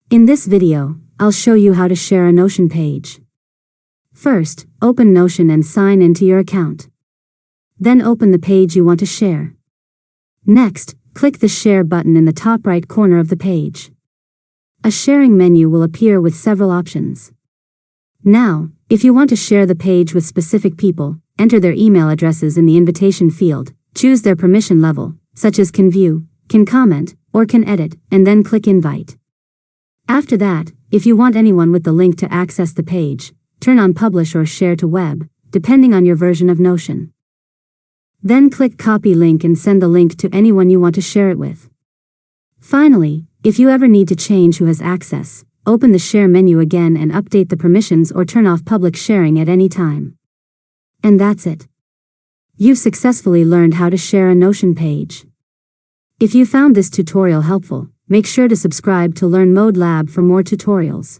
In this video, I'll show you how to share a Notion page. First, open Notion and sign into your account. Then open the page you want to share. Next, click the Share button in the top right corner of the page. A sharing menu will appear with several options. Now, if you want to share the page with specific people, enter their email addresses in the invitation field, choose their permission level, such as can view, can comment, or can edit, and then click Invite. After that, if you want anyone with the link to access the page, turn on Publish or Share to Web, depending on your version of Notion. Then click Copy Link and send the link to anyone you want to share it with. Finally, if you ever need to change who has access, open the Share menu again and update the permissions or turn off public sharing at any time. And that's it. You've successfully learned how to share a Notion page. If you found this tutorial helpful, make sure to subscribe to Learn Mode Lab for more tutorials.